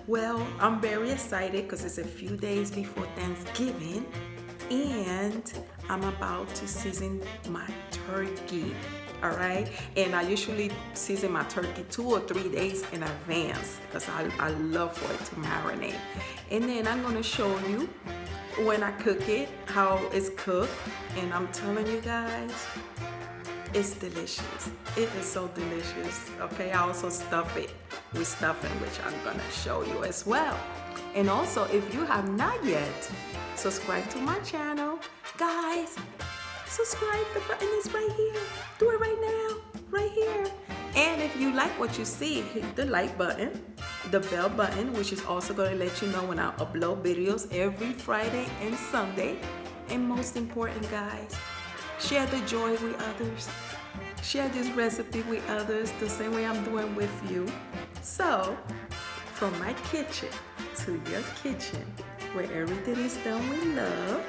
Well, I'm very excited because it's a few days before Thanksgiving and I'm about to season my turkey. All right, and I usually season my turkey 2 or 3 days in advance because I love for it to marinate. And then I'm gonna show you when I cook it, how it's cooked, and I'm telling you guys, it's delicious. It is so delicious. Okay, I also stuff it with stuffing, which I'm gonna show you as well. And also, if you have not yet subscribed to my channel, guys, subscribe. The button is right here. Do it right now, right here. And if you like what you see, hit the like button, the bell button, which is also going to let you know when I upload videos every Friday and Sunday. And most important, guys, share the joy with others. Share this recipe with others the same way I'm doing with you. So, from my kitchen to your kitchen, where everything is done with love,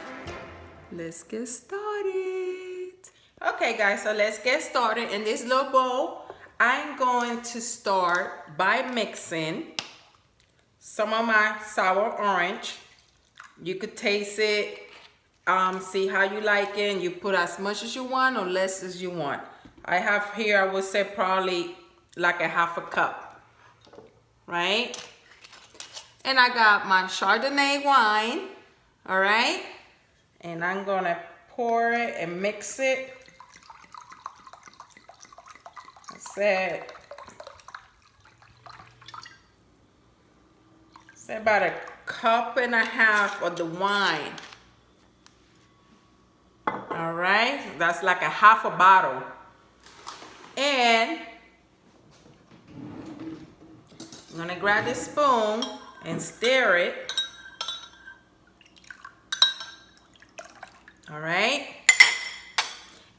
let's get started. Okay, guys, so let's get started. In this little bowl, I'm going to start by mixing some of my sour orange. You could taste it, see how you like it, and you put as much as you want or less as you want. I have here, I would say probably like a half a cup, right? And I got my Chardonnay wine, all right? And I'm gonna pour it and mix it. I said about a cup and a half of the wine. All right, that's like a half a bottle. And I'm gonna grab this spoon and stir it. All right.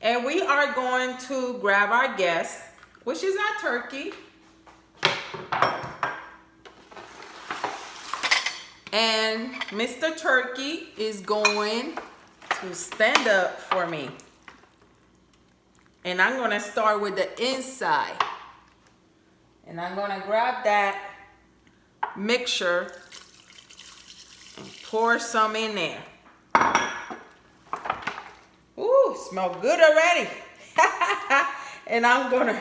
And we are going to grab our guest, which is our turkey. And Mr. Turkey is going to stand up for me. And I'm going to start with the inside. And I'm going to grab that mixture and pour some in there. Ooh, smell good already. And I'm going to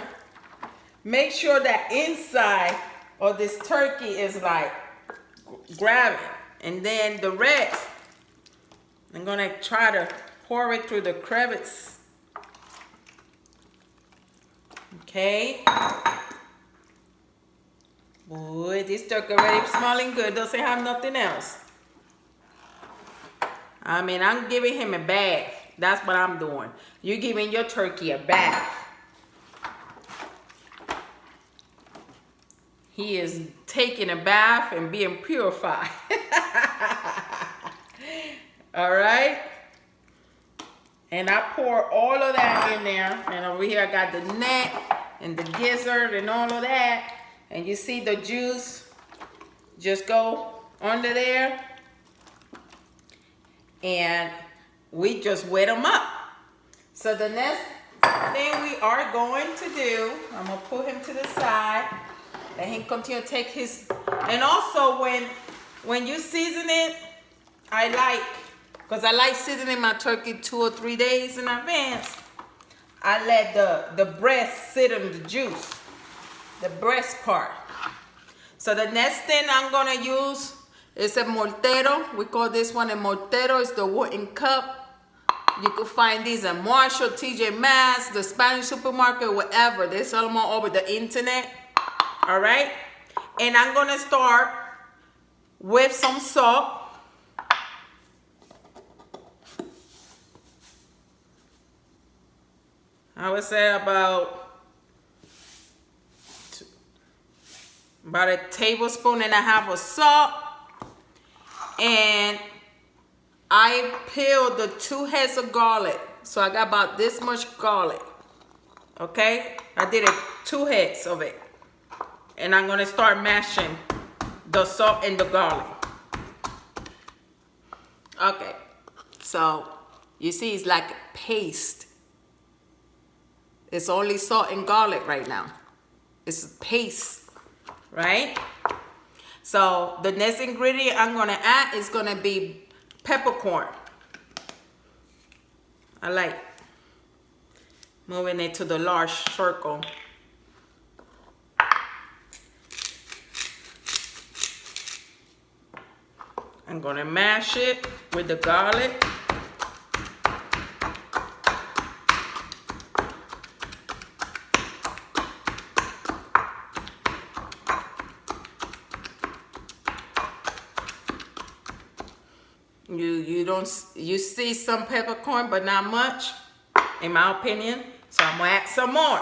make sure that inside of this turkey is like grabbing. And then the rest, I'm going to try to pour it through the crevice. Okay. Boy, this turkey already smelling good. Doesn't have nothing else. I mean, I'm giving him a bath. That's what I'm doing. You're giving your turkey a bath. He is taking a bath and being purified. All right. And I pour all of that in there. And over here I got the neck and the gizzard and all of that. And you see the juice just go under there. And we just wet them up. So the next thing we are going to do, I'm going to pull him to the side. Let him continue to take his, and also when you season it, because I like seasoning my turkey 2 or 3 days in advance, I let the breast sit in the juice, the breast part. So the next thing I'm gonna use is a mortero. We call this one a mortero. It's the wooden cup. You can find these at Marshall, TJ Maxx, the Spanish supermarket, whatever. They sell them all over the internet. All right, and I'm gonna start with some salt. I would say about a tablespoon and a half of salt. And I peeled the 2 heads of garlic. So I got about this much garlic. Okay, I did 2 heads of it. And I'm gonna start mashing the salt and the garlic. Okay, so you see it's like paste. It's only salt and garlic right now. It's paste, right? So the next ingredient I'm gonna add is gonna be peppercorn. I like moving it to the large circle. I'm gonna mash it with the garlic. You see some peppercorn, but not much, in my opinion. So I'm gonna add some more.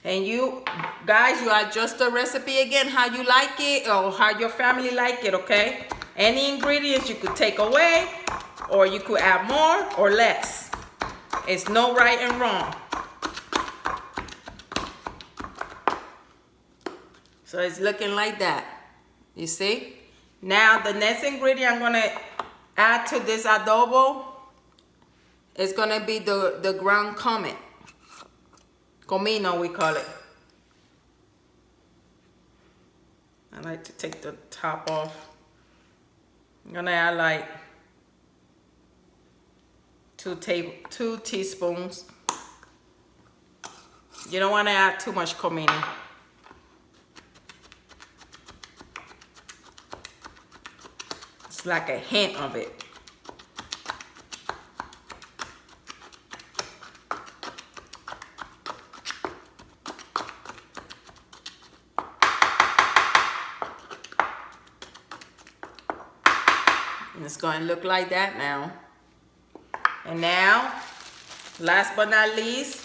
And you guys, you adjust the recipe again how you like it or how your family like it, okay? Any ingredients you could take away or you could add more or less. It's no right and wrong. So it's looking like that. You see? Now the next ingredient I'm gonna add to this adobo is gonna be the ground cumin. Comino, we call it. I like to take the top off. I'm gonna add like 2 teaspoons. You don't wanna add too much comino. It's like a hint of it. It's going to look like that now. And now, last but not least,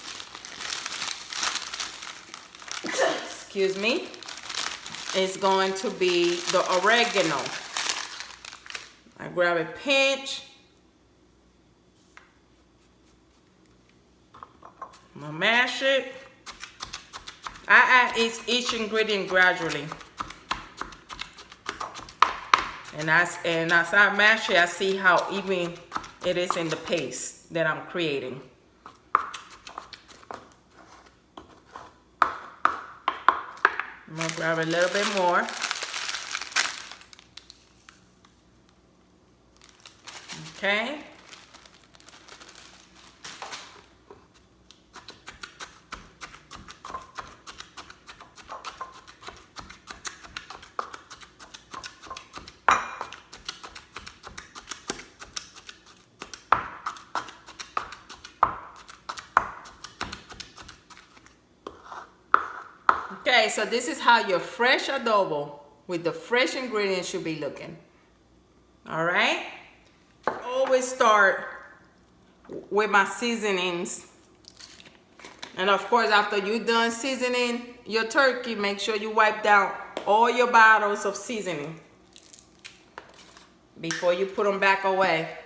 excuse me, it's going to be the oregano. I grab a pinch. I'm going to mash it. I add each ingredient gradually. And as I mash it, I see how even it is in the paste that I'm creating. I'm gonna grab a little bit more. Okay. Okay, so this is how your fresh adobo with the fresh ingredients should be looking. All right? Always start with my seasonings. And of course, after you're done seasoning your turkey, make sure you wipe down all your bottles of seasoning before you put them back away.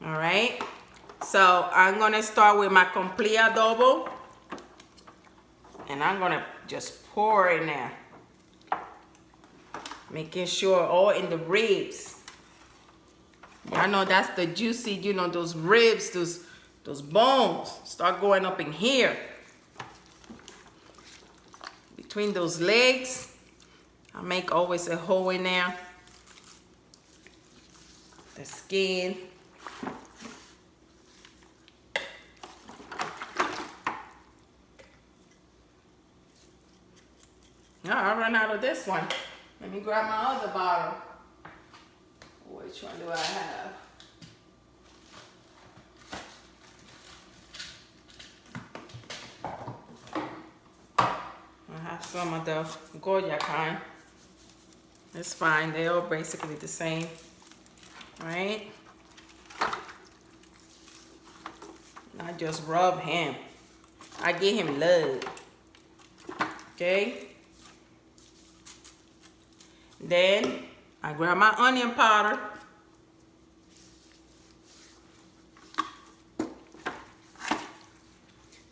All right? So I'm gonna start with my complete adobo, and I'm gonna just pour in there, making sure all in the ribs. I know that's the juicy, you know, those ribs, those bones start going up in here. Between those legs, I make always a hole in there. The skin. No, I run out of this one. Let me grab my other bottle. Which one do I have? I have some of the Goya kind. It's fine. They're all basically the same, right? I just rub him. I give him love. Okay? Then I grab my onion powder.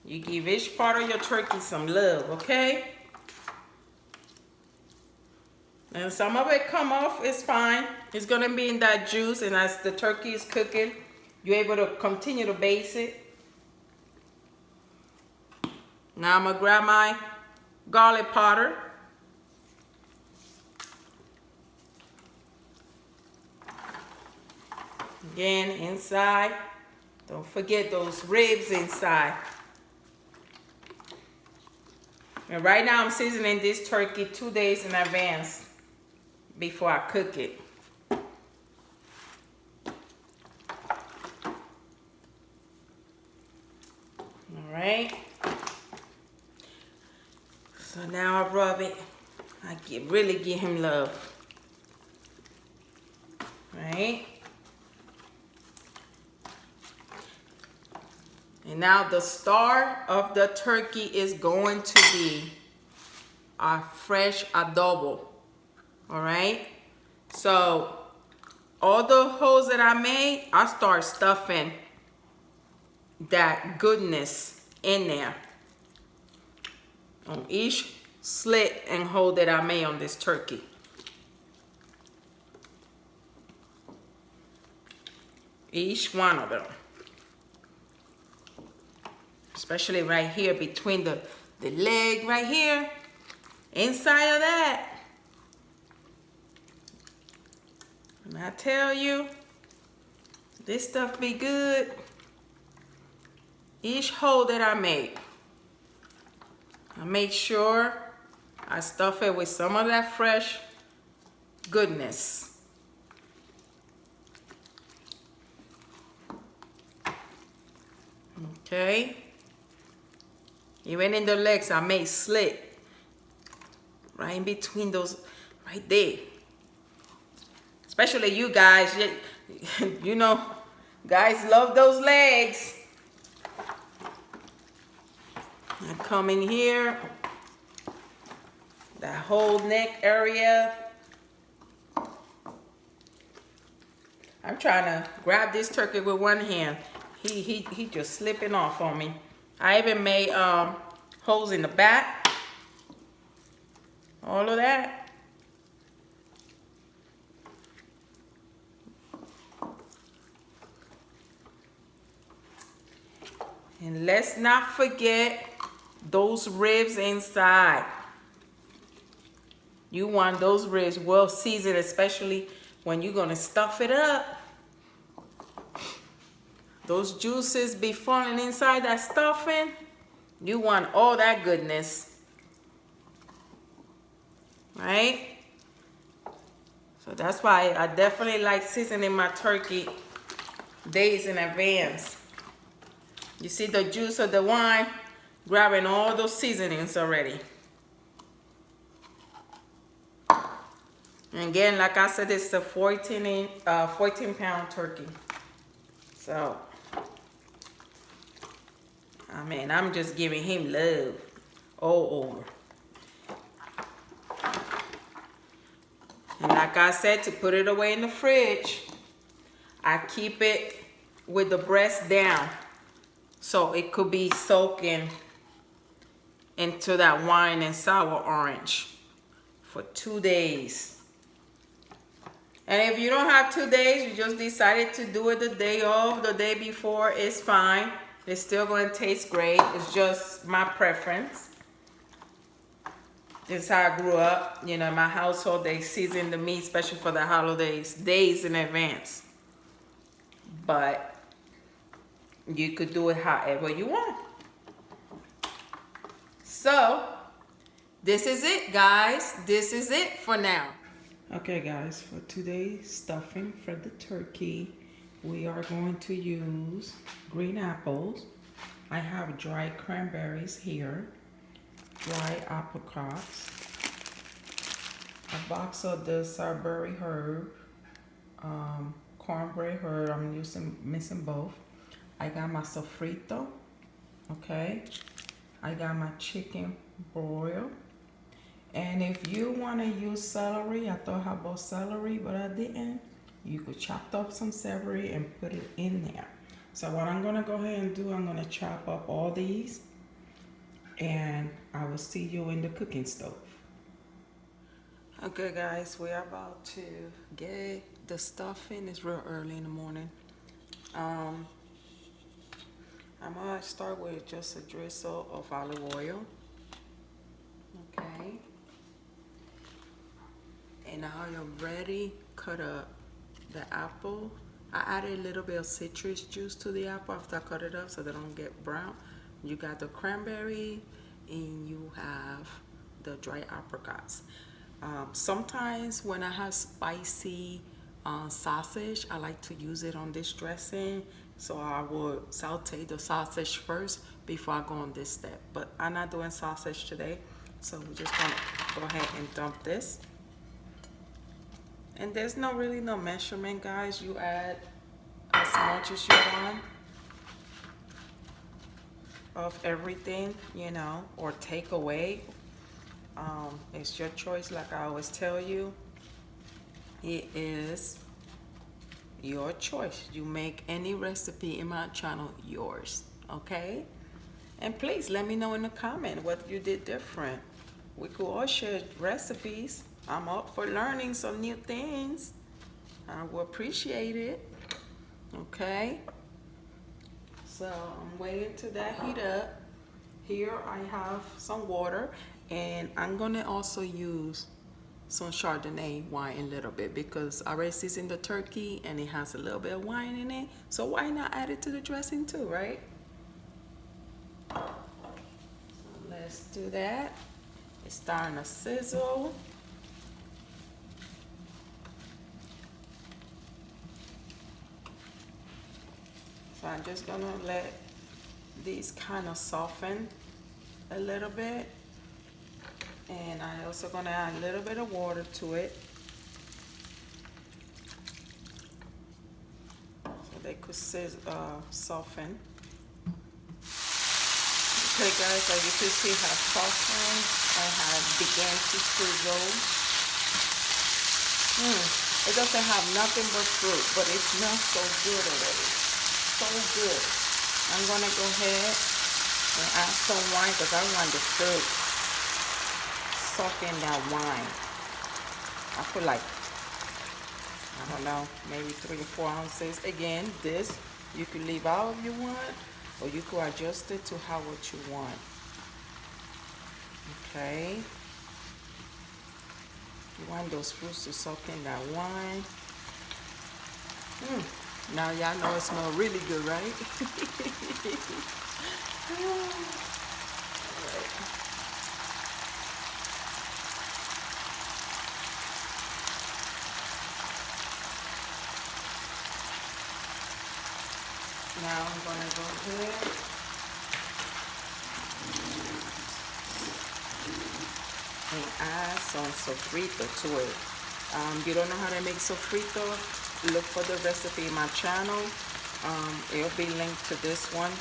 You give each part of your turkey some love, okay? And some of it come off, it's fine. It's gonna be in that juice, and as the turkey is cooking, you're able to continue to baste it. Now I'm gonna grab my garlic powder. Again, inside. Don't forget those ribs inside. And right now I'm seasoning this turkey 2 days in advance before I cook it. Alright. So now I rub it. I really give him love. Right? And now the star of the turkey is going to be our fresh adobo. Alright? So all the holes that I made, I start stuffing that goodness in there. On each slit and hole that I made on this turkey. Each one of them. Especially right here between the leg right here. Inside of that. And I tell you, this stuff be good. Each hole that I make, I make sure I stuff it with some of that fresh goodness. Okay. Even in the legs, I made slit right in between those, right there. Especially you guys, you know, guys love those legs. I come in here, that whole neck area. I'm trying to grab this turkey with one hand. He just slipping off on me. I even made holes in the back. All of that. And let's not forget those ribs inside. You want those ribs well seasoned, especially when you're gonna stuff it up. Those juices be falling inside that stuffing. You want all that goodness. Right? So that's why I definitely like seasoning my turkey days in advance. You see the juice of the wine grabbing all those seasonings already. And again, like I said, it's a 14-pound turkey. So, I mean, I'm just giving him love all over. And like I said, to put it away in the fridge, I keep it with the breast down so it could be soaking into that wine and sour orange for 2 days. And if you don't have 2 days, you just decided to do it the day of, the day before, it's fine. It's still going to taste great. It's just my preference. This is how I grew up. You know, in my household, they season the meat, especially for the holidays, days in advance. But you could do it however you want. So, this is it, guys. This is it for now. Okay, guys, for today's stuffing for the turkey, we are going to use green apples. I have dried cranberries here, dried apricots, a box of the sourberry herb, cornbread herb. I'm mixing both. I got my sofrito, okay. I got my chicken broil. And if you want to use celery, I thought about celery, but I didn't. You could chop up some celery and put it in there. So what I'm going to go ahead and do, I'm going to chop up all these. And I will see you in the cooking stove. Okay, guys, we are about to get the stuffing. It's real early in the morning. I I'm gonna start with just a drizzle of olive oil. Okay. And now I already cut up the apple. I added a little bit of citrus juice to the apple after I cut it up so they don't get brown. You got the cranberry and you have the dry apricots. Sometimes when I have spicy sausage, I like to use it on this dressing. So I will saute the sausage first before I go on this step. But I'm not doing sausage today. So we're just gonna go ahead and dump this. And there's really no measurement, guys. You add as much as you want of everything, you know, or take away. It's your choice, like I always tell you. It is your choice. You make any recipe in my channel yours, okay? And please let me know in the comment what you did different. We could all share recipes. I'm up for learning some new things. I will appreciate it. Okay. So I'm waiting till that heat up. Here I have some water, and I'm gonna also use some Chardonnay wine a little bit because I already seasoned the turkey and it has a little bit of wine in it. So why not add it to the dressing too, right? So let's do that. It's starting to sizzle. So I'm just gonna let these kind of soften a little bit. And I'm also gonna add a little bit of water to it. So they could soften. Okay guys, as you can see how softened and how it began to sizzle. It doesn't have nothing but fruit, but it smells so good already. So good. I'm gonna go ahead and add some wine because I want the fruit soak in that wine. I put like, I don't know, maybe 3 or 4 ounces. Again, this you can leave out if you want, or you could adjust it to how what you want. Okay. You want those fruits to soak in that wine. Now y'all know it smells really good, right? Now I'm gonna go ahead and add some sofrito to it. You don't know how to make sofrito? Look for the recipe in my channel. It'll be linked to this one.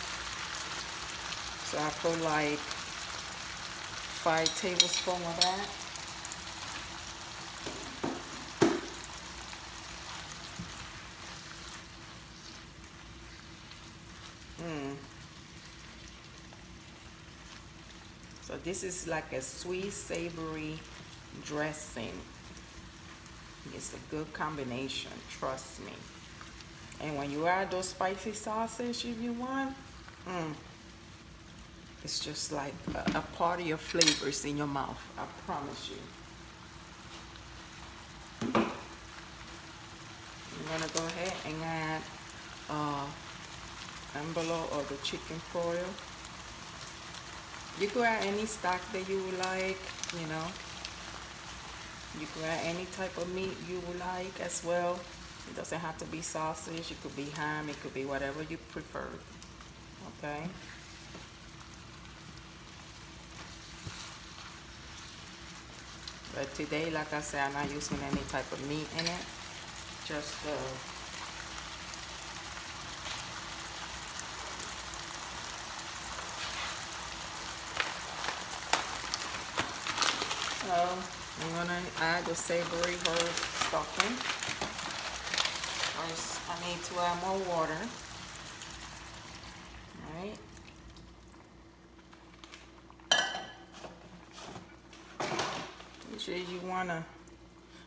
So I put like 5 tablespoons of that. So this is like a sweet, savory dressing. It's a good combination, trust me. And when you add those spicy sausage, if you want, it's just like a party of flavors in your mouth, I promise you. I'm gonna go ahead and add envelope of the chicken broil. You could add any stock that you would like, you know. You could add any type of meat you would like as well. It doesn't have to be sausage. It could be ham. It could be whatever you prefer. Okay. But today, like I said, I'm not using any type of meat in it. Just I'm gonna add the savory herb stuffing. First, I need to add more water. Alright. Make sure you wanna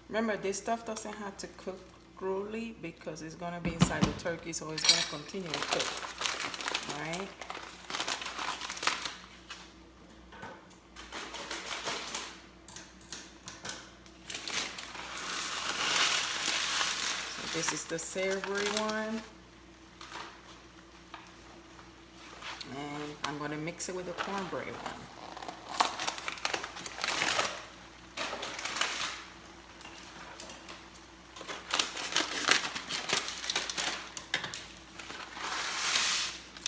remember this stuff doesn't have to cook thoroughly because it's gonna be inside the turkey, so it's gonna continue to cook. Alright. This is the savory one. And I'm gonna mix it with the cornbread one.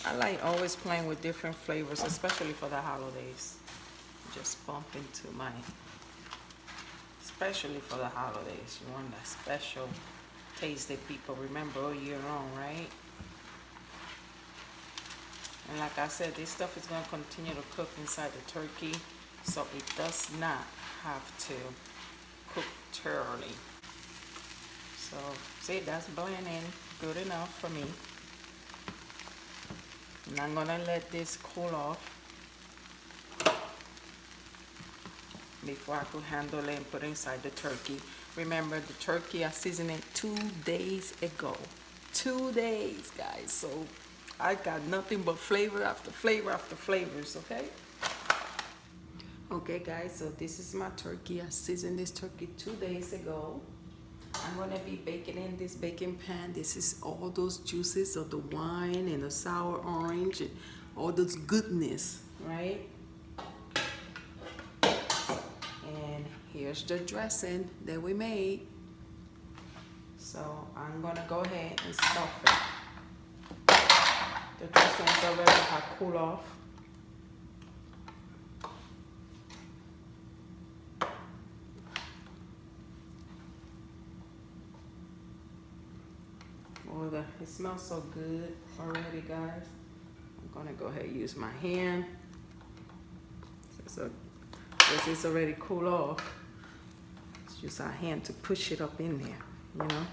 I like always playing with different flavors, especially for the holidays. Just bump into my, especially for the holidays. You want that special taste that people remember all year long, right? And like I said, this stuff is going to continue to cook inside the turkey, so it does not have to cook thoroughly. So see, that's blending good enough for me. And I'm gonna let this cool off before I could handle it and put it inside the turkey. Remember, the turkey I seasoned it 2 days ago. 2 days, guys. So I got nothing but flavor after flavor after flavors, okay? Okay, guys, so this is my turkey. I seasoned this turkey 2 days ago. I'm gonna be baking in this baking pan. This is all those juices of the wine and the sour orange and all those goodness, right? And here's the dressing that we made. So I'm gonna go ahead and stuff it. The dressing's already have cooled off. Oh, it smells so good already, guys. I'm gonna go ahead and use my hand. So this is already cooled off. It's just our hand to push it up in there, you know.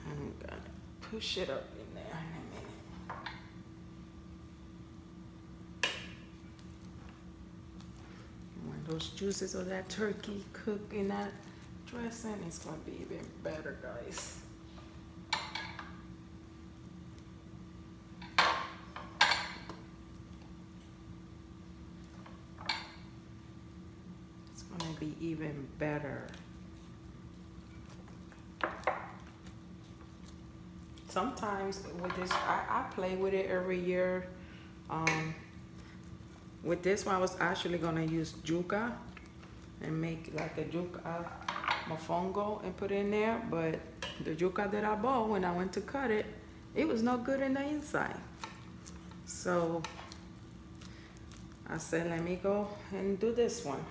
I'm gonna push it up in there in a minute. When those juices of that turkey cook in that dressing, it's gonna be even better, guys. It's gonna be even better. Sometimes with this, I play with it every year. With this one, I was actually gonna use yuca and make like a yuca mofongo and put it in there, but the yuca that I bought when I went to cut it, it was no good in the inside. So I said, let me go and do this one,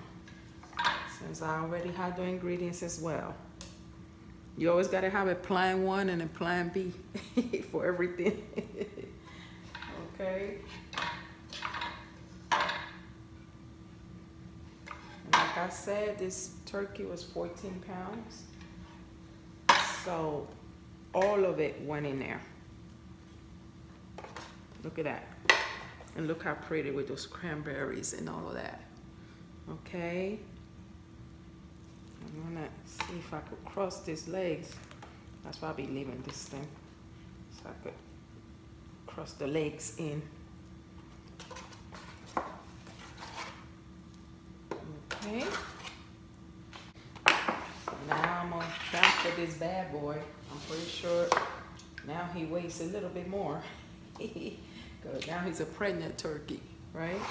since I already had the ingredients as well. You always gotta have a plan 1 and a plan B for everything. Okay. Like I said, this turkey was 14 pounds. So all of it went in there. Look at that. And look how pretty with those cranberries and all of that. Okay. I'm gonna see if I could cross these legs. That's why I'll be leaving this thing. So I could cross the legs in. Okay. Now I'm gonna transfer this bad boy. I'm pretty sure now he weighs a little bit more. Because now he's a pregnant turkey, right?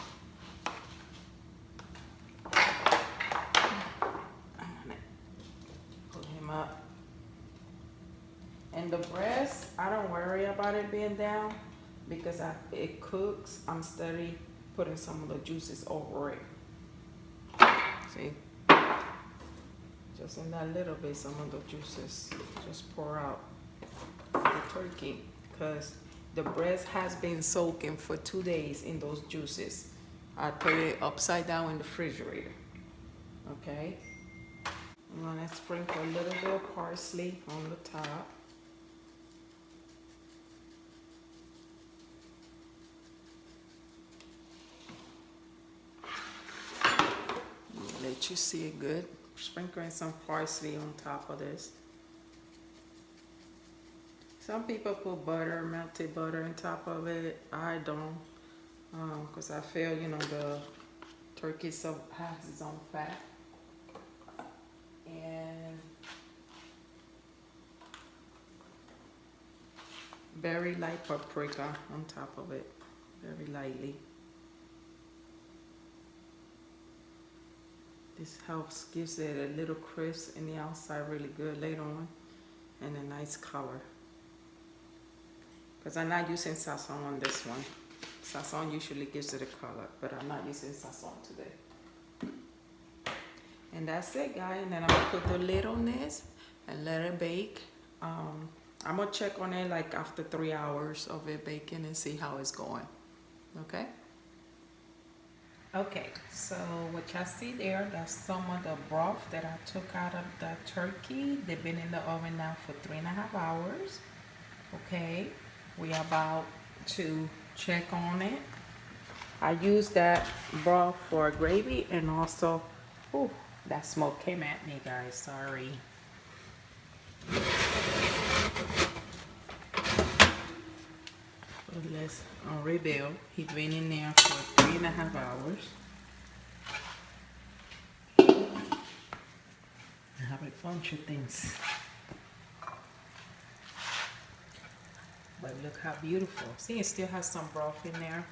I'm gonna pull him up. And the breast, I don't worry about it being down because it cooks. I'm steady putting some of the juices over it. See? Just in that little bit, some of the juices just pour out the turkey, because the breast has been soaking for 2 days in those juices. I put it upside down in the refrigerator. Okay? I'm gonna sprinkle a little bit of parsley on the top. Let you see it good. Sprinkling some parsley on top of this. Some people put butter, melted butter on top of it. I don't, because I feel, you know, the turkey so has its own fat. And very light paprika on top of it, very lightly. This helps, gives it a little crisp in the outside, really good later on, and a nice color. Because I'm not using sazon on this one. Sazon usually gives it a color, but I'm not using sazon today. And that's it, guys. And then I'm gonna put the lid on this and let it bake. I'm gonna check on it like after 3 hours of it baking and see how it's going. Okay? Okay, so what y'all see there, that's some of the broth that I took out of the turkey. They've been in the oven now for 3.5 hours. Okay, we are about to check on it. I use that broth for gravy, and also, oh, that smoke came at me, guys, sorry. Let's rebuild. He's been in there for 3.5 hours. I have a bunch of things. But look how beautiful. See, it still has some broth in there.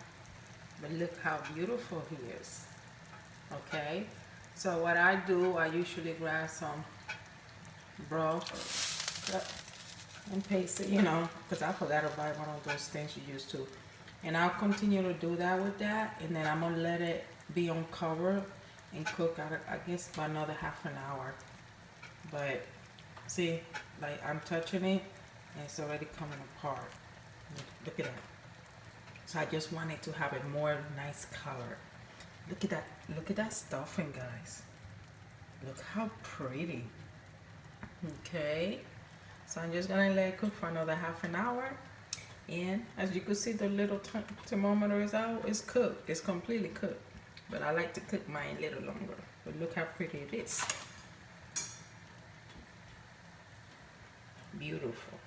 But look how beautiful he is. Okay. So what I do, I usually grab some broth and paste it, you know, because I forgot to buy one of those things you used to. And I'll continue to do that with that, and then I'm gonna let it be on cover and cook out, I guess, for another half an hour. But see, like I'm touching it and it's already coming apart. Look at that. So I just wanted to have a more nice color. Look at that. Look at that stuffing, guys. Look how pretty. Okay. So I'm just gonna let it cook for another half an hour. And as you can see, the little thermometer is out. It's cooked. It's completely cooked. But I like to cook mine a little longer. But look how pretty it is. Beautiful.